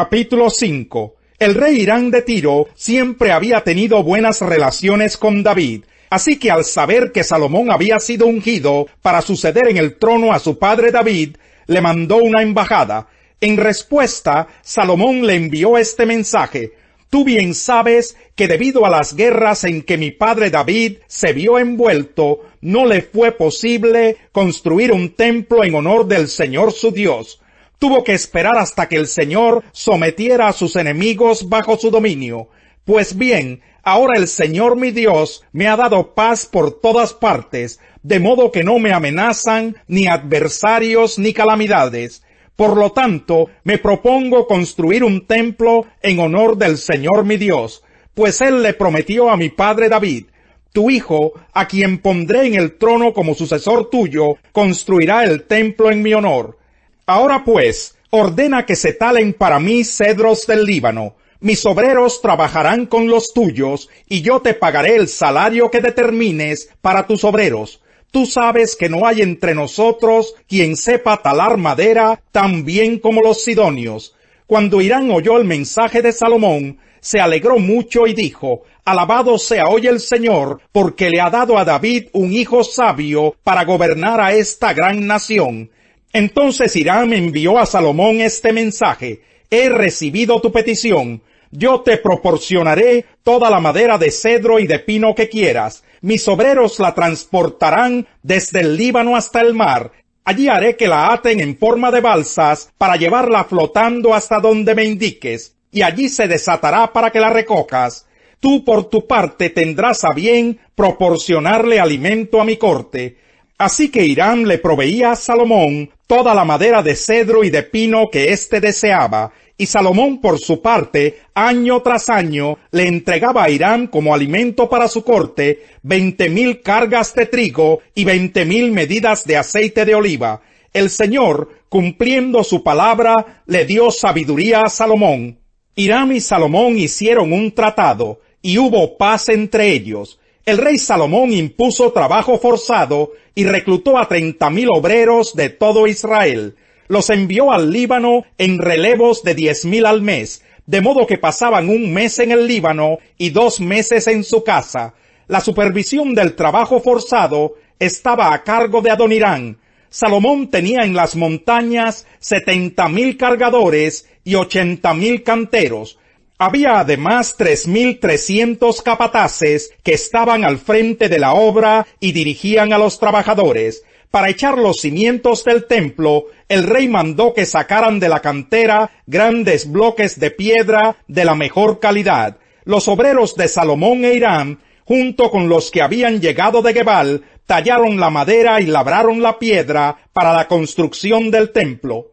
Capítulo 5. El rey Hiram de Tiro siempre había tenido buenas relaciones con David, así que al saber que Salomón había sido ungido para suceder en el trono a su padre David, le mandó una embajada. En respuesta, Salomón le envió este mensaje: Tú bien sabes que debido a las guerras en que mi padre David se vio envuelto, no le fue posible construir un templo en honor del Señor su Dios. Tuvo que esperar hasta que el Señor sometiera a sus enemigos bajo su dominio. Pues bien, ahora el Señor mi Dios me ha dado paz por todas partes, de modo que no me amenazan ni adversarios ni calamidades. Por lo tanto, me propongo construir un templo en honor del Señor mi Dios, pues Él le prometió a mi padre David: Tu hijo, a quien pondré en el trono como sucesor tuyo, construirá el templo en mi honor. Ahora pues, ordena que se talen para mí cedros del Líbano. Mis obreros trabajarán con los tuyos, y yo te pagaré el salario que determines para tus obreros. Tú sabes que no hay entre nosotros quien sepa talar madera tan bien como los sidonios. Cuando Hiram oyó el mensaje de Salomón, se alegró mucho y dijo: Alabado sea hoy el Señor, porque le ha dado a David un hijo sabio para gobernar a esta gran nación. Entonces Hiram envió a Salomón este mensaje: He recibido tu petición. Yo te proporcionaré toda la madera de cedro y de pino que quieras. Mis obreros la transportarán desde el Líbano hasta el mar. Allí haré que la aten en forma de balsas para llevarla flotando hasta donde me indiques, y allí se desatará para que la recojas. Tú por tu parte tendrás a bien proporcionarle alimento a mi corte. Así que Hiram le proveía a Salomón toda la madera de cedro y de pino que éste deseaba, y Salomón por su parte, año tras año, le entregaba a Hiram como alimento para su corte 20,000 cargas de trigo y 20,000 medidas de aceite de oliva. El Señor, cumpliendo su palabra, le dio sabiduría a Salomón. Hiram y Salomón hicieron un tratado, y hubo paz entre ellos. El rey Salomón impuso trabajo forzado y reclutó a 30,000 obreros de todo Israel. Los envió al Líbano en relevos de 10,000 al mes, de modo que pasaban un mes en el Líbano y 2 meses en su casa. La supervisión del trabajo forzado estaba a cargo de Adonirán. Salomón tenía en las montañas 70,000 cargadores y 80,000 canteros. Había además 3,300 capataces que estaban al frente de la obra y dirigían a los trabajadores. Para echar los cimientos del templo, el rey mandó que sacaran de la cantera grandes bloques de piedra de la mejor calidad. Los obreros de Salomón e Hiram, junto con los que habían llegado de Gebal, tallaron la madera y labraron la piedra para la construcción del templo.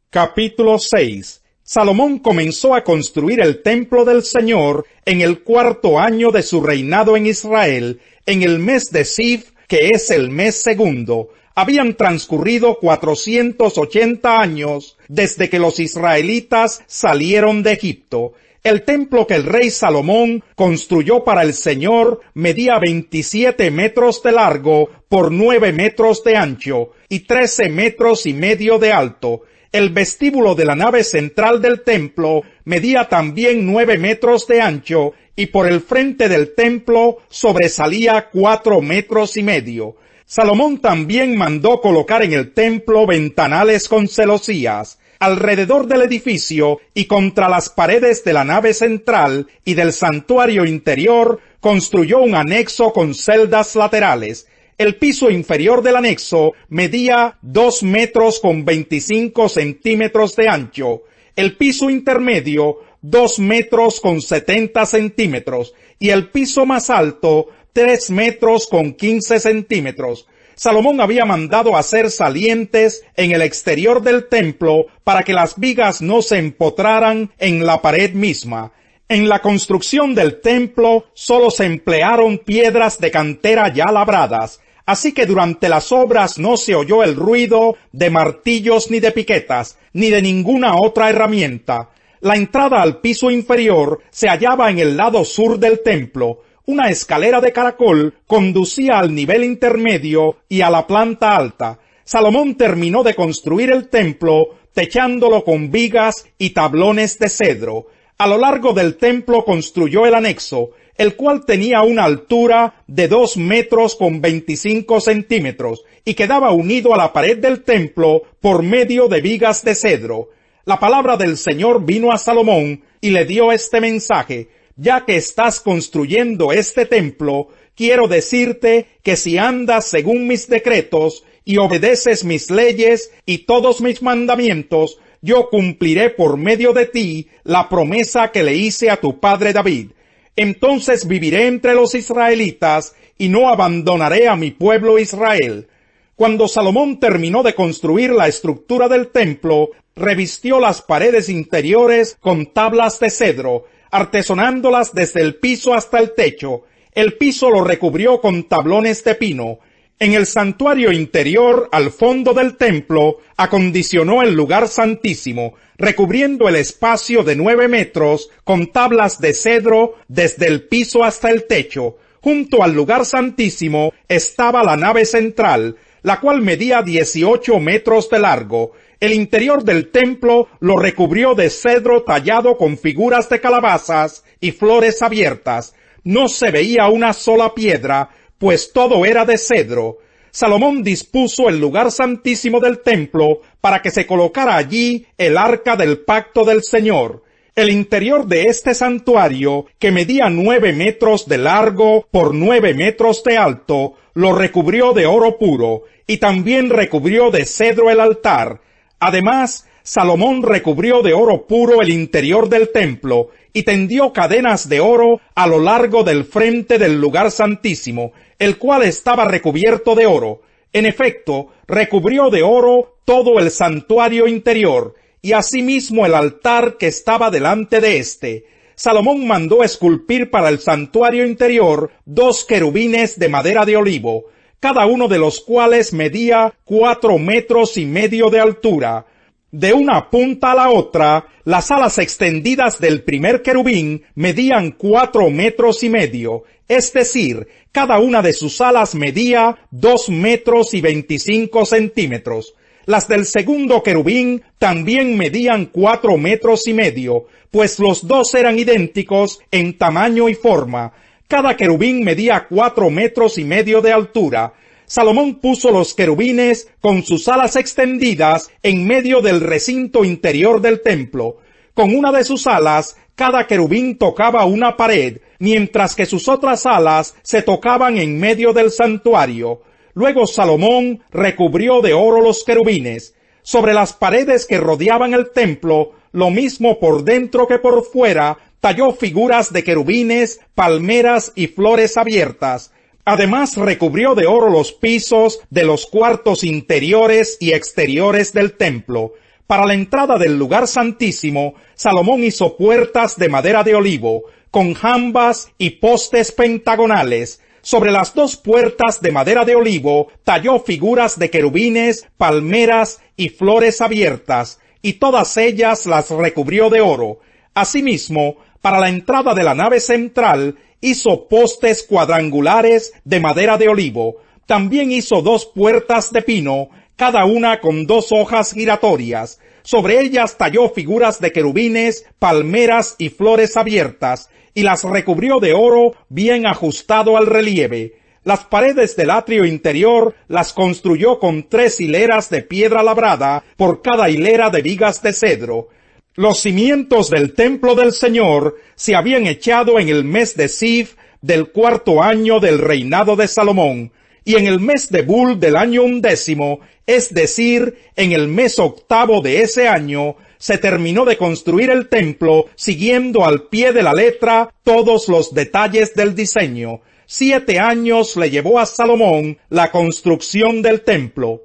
Capítulo 6. Salomón comenzó a construir el templo del Señor en el 4º año de su reinado en Israel, en el mes de Siv, que es el mes segundo. Habían transcurrido 480 años desde que los israelitas salieron de Egipto. El templo que el rey Salomón construyó para el Señor medía 27 metros de largo por 9 metros de ancho y 13 metros y medio de alto. El vestíbulo de la nave central del templo medía también 9 metros de ancho y por el frente del templo sobresalía 4 metros y medio. Salomón también mandó colocar en el templo ventanales con celosías. Alrededor del edificio y contra las paredes de la nave central y del santuario interior construyó un anexo con celdas laterales. El piso inferior del anexo medía 2 metros con 25 centímetros de ancho. El piso intermedio, 2 metros con 70 centímetros. Y el piso más alto, 3 metros con 15 centímetros. Salomón había mandado hacer salientes en el exterior del templo para que las vigas no se empotraran en la pared misma. En la construcción del templo solo se emplearon piedras de cantera ya labradas, así que durante las obras no se oyó el ruido de martillos ni de piquetas, ni de ninguna otra herramienta. La entrada al piso inferior se hallaba en el lado sur del templo. Una escalera de caracol conducía al nivel intermedio y a la planta alta. Salomón terminó de construir el templo, techándolo con vigas y tablones de cedro. A lo largo del templo construyó el anexo, el cual tenía una altura de 2 metros con 25 centímetros y quedaba unido a la pared del templo por medio de vigas de cedro. La palabra del Señor vino a Salomón y le dio este mensaje: ya que estás construyendo este templo, quiero decirte que si andas según mis decretos y obedeces mis leyes y todos mis mandamientos, yo cumpliré por medio de ti la promesa que le hice a tu padre David. Entonces viviré entre los israelitas y no abandonaré a mi pueblo Israel. Cuando Salomón terminó de construir la estructura del templo, revistió las paredes interiores con tablas de cedro, artesonándolas desde el piso hasta el techo. El piso lo recubrió con tablones de pino. En el santuario interior, al fondo del templo, acondicionó el lugar santísimo, recubriendo el espacio de 9 metros con tablas de cedro desde el piso hasta el techo. Junto al lugar santísimo estaba la nave central, la cual medía 18 metros de largo. El interior del templo lo recubrió de cedro tallado con figuras de calabazas y flores abiertas. No se veía una sola piedra, pues todo era de cedro. Salomón dispuso el lugar santísimo del templo para que se colocara allí el arca del pacto del Señor. El interior de este santuario, que medía 9 metros de largo por 9 metros de alto, lo recubrió de oro puro, y también recubrió de cedro el altar. Además, Salomón recubrió de oro puro el interior del templo, y tendió cadenas de oro a lo largo del frente del lugar santísimo, el cual estaba recubierto de oro. En efecto, recubrió de oro todo el santuario interior, y asimismo el altar que estaba delante de éste. Salomón mandó esculpir para el santuario interior 2 querubines de madera de olivo, cada uno de los cuales medía 4 metros y medio de altura. De una punta a la otra, las alas extendidas del primer querubín medían 4 metros y medio, es decir, cada una de sus alas medía 2 metros y 25 centímetros. Las del segundo querubín también medían 4 metros y medio, pues los dos eran idénticos en tamaño y forma. Cada querubín medía 4 metros y medio de altura. Salomón puso los querubines con sus alas extendidas en medio del recinto interior del templo. Con una de sus alas, cada querubín tocaba una pared, mientras que sus otras alas se tocaban en medio del santuario. Luego Salomón recubrió de oro los querubines. Sobre las paredes que rodeaban el templo, lo mismo por dentro que por fuera, talló figuras de querubines, palmeras y flores abiertas. Además recubrió de oro los pisos de los cuartos interiores y exteriores del templo. Para la entrada del lugar santísimo, Salomón hizo puertas de madera de olivo, con jambas y postes pentagonales. Sobre las 2 puertas de madera de olivo talló figuras de querubines, palmeras y flores abiertas, y todas ellas las recubrió de oro. Asimismo, para la entrada de la nave central, hizo postes cuadrangulares de madera de olivo. También hizo 2 puertas de pino, cada una con 2 hojas giratorias. Sobre ellas talló figuras de querubines, palmeras y flores abiertas, y las recubrió de oro bien ajustado al relieve. Las paredes del atrio interior las construyó con 3 hileras de piedra labrada por cada hilera de vigas de cedro. Los cimientos del templo del Señor se habían echado en el mes de Sif del 4º año del reinado de Salomón, y en el mes de Bul del año 11, es decir, en el mes 8º de ese año, se terminó de construir el templo siguiendo al pie de la letra todos los detalles del diseño. 7 años le llevó a Salomón la construcción del templo.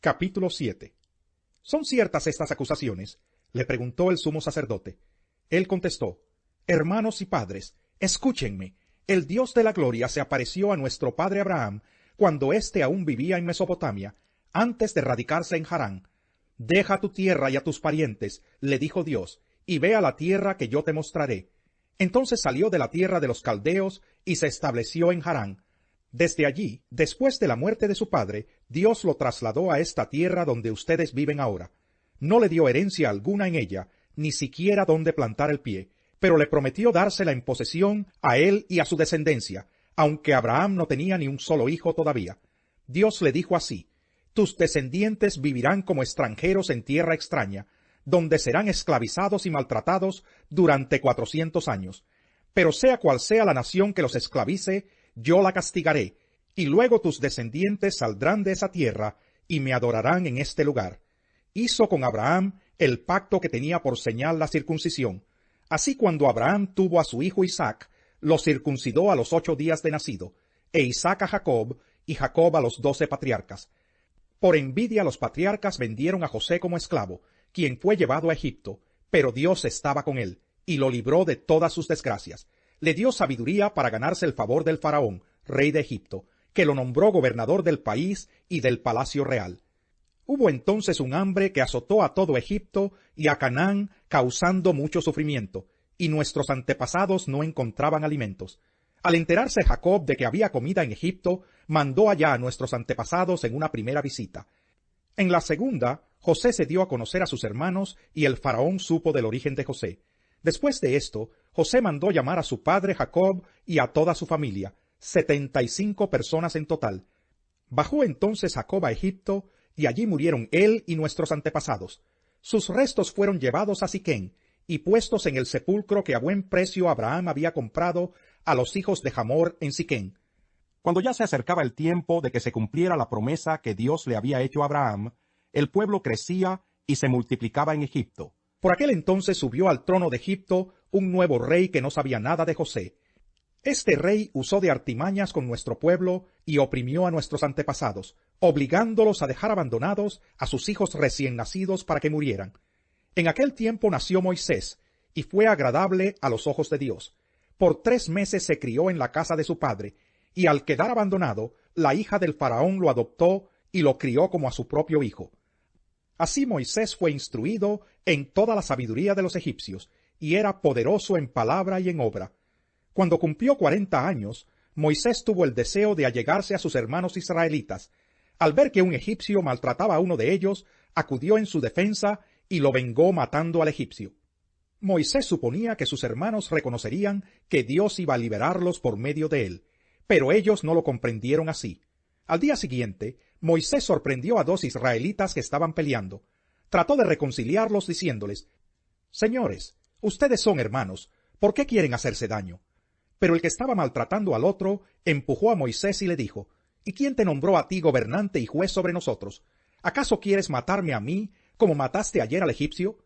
Capítulo 7. ¿Son ciertas estas acusaciones?, le preguntó el sumo sacerdote. Él contestó: Hermanos y padres, escúchenme. El Dios de la gloria se apareció a nuestro padre Abraham cuando éste aún vivía en Mesopotamia, antes de radicarse en Harán. Deja tu tierra y a tus parientes, le dijo Dios, y ve a la tierra que yo te mostraré. Entonces salió de la tierra de los caldeos y se estableció en Harán. Desde allí, después de la muerte de su padre, Dios lo trasladó a esta tierra donde ustedes viven ahora. No le dio herencia alguna en ella, ni siquiera donde plantar el pie, pero le prometió dársela en posesión a él y a su descendencia, aunque Abraham no tenía ni un solo hijo todavía. Dios le dijo así: tus descendientes vivirán como extranjeros en tierra extraña, donde serán esclavizados y maltratados durante 400 años. Pero sea cual sea la nación que los esclavice, yo la castigaré, y luego tus descendientes saldrán de esa tierra y me adorarán en este lugar. Hizo con Abraham el pacto que tenía por señal la circuncisión. Así cuando Abraham tuvo a su hijo Isaac, lo circuncidó a los 8 días de nacido, e Isaac a Jacob, y Jacob a los 12 patriarcas. Por envidia los patriarcas vendieron a José como esclavo, quien fue llevado a Egipto, pero Dios estaba con él, y lo libró de todas sus desgracias. Le dio sabiduría para ganarse el favor del faraón, rey de Egipto, que lo nombró gobernador del país y del palacio real. Hubo entonces un hambre que azotó a todo Egipto y a Canaán, causando mucho sufrimiento, y nuestros antepasados no encontraban alimentos. Al enterarse Jacob de que había comida en Egipto, mandó allá a nuestros antepasados en una primera visita. En la segunda, José se dio a conocer a sus hermanos y el faraón supo del origen de José. Después de esto, José mandó llamar a su padre Jacob y a toda su familia, 75 personas en total. Bajó entonces Jacob a Egipto, y allí murieron él y nuestros antepasados. Sus restos fueron llevados a Siquén, y puestos en el sepulcro que a buen precio Abraham había comprado a los hijos de Hamor en Siquén. Cuando ya se acercaba el tiempo de que se cumpliera la promesa que Dios le había hecho a Abraham, el pueblo crecía y se multiplicaba en Egipto. Por aquel entonces subió al trono de Egipto un nuevo rey que no sabía nada de José. Este rey usó de artimañas con nuestro pueblo y oprimió a nuestros antepasados, obligándolos a dejar abandonados a sus hijos recién nacidos para que murieran. En aquel tiempo nació Moisés, y fue agradable a los ojos de Dios. Por 3 meses se crió en la casa de su padre, y al quedar abandonado, la hija del faraón lo adoptó y lo crió como a su propio hijo. Así Moisés fue instruido en toda la sabiduría de los egipcios, y era poderoso en palabra y en obra. Cuando cumplió 40 años, Moisés tuvo el deseo de allegarse a sus hermanos israelitas. Al ver que un egipcio maltrataba a uno de ellos, acudió en su defensa y lo vengó matando al egipcio. Moisés suponía que sus hermanos reconocerían que Dios iba a liberarlos por medio de él, pero ellos no lo comprendieron así. Al día siguiente, Moisés sorprendió a 2 israelitas que estaban peleando. Trató de reconciliarlos diciéndoles: «Señores, ustedes son hermanos, ¿por qué quieren hacerse daño?». Pero el que estaba maltratando al otro empujó a Moisés y le dijo: «¿Y quién te nombró a ti gobernante y juez sobre nosotros? ¿Acaso quieres matarme a mí como mataste ayer al egipcio?».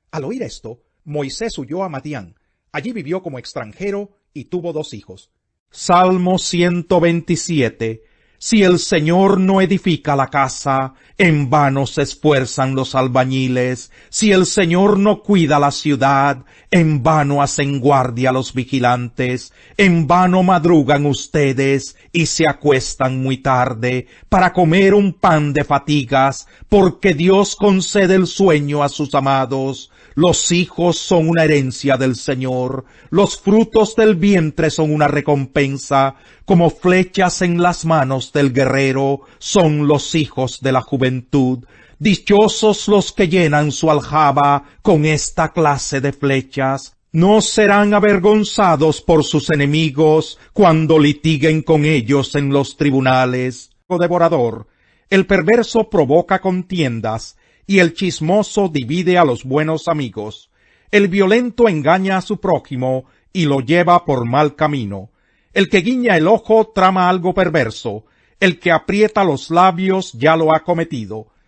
Al oír esto, Moisés huyó a Madián. Allí vivió como extranjero y tuvo 2 hijos. Salmo 127. Si el Señor no edifica la casa, en vano se esfuerzan los albañiles. Si el Señor no cuida la ciudad, en vano hacen guardia los vigilantes. En vano madrugan ustedes y se acuestan muy tarde para comer un pan de fatigas, porque Dios concede el sueño a sus amados. Los hijos son una herencia del Señor, los frutos del vientre son una recompensa, como flechas en las manos del guerrero son los hijos de la juventud. Dichosos los que llenan su aljaba con esta clase de flechas. No serán avergonzados por sus enemigos cuando litiguen con ellos en los tribunales. Oh devorador, el perverso provoca contiendas, y el chismoso divide a los buenos amigos. El violento engaña a su prójimo y lo lleva por mal camino. El que guiña el ojo trama algo perverso. El que aprieta los labios ya lo ha cometido.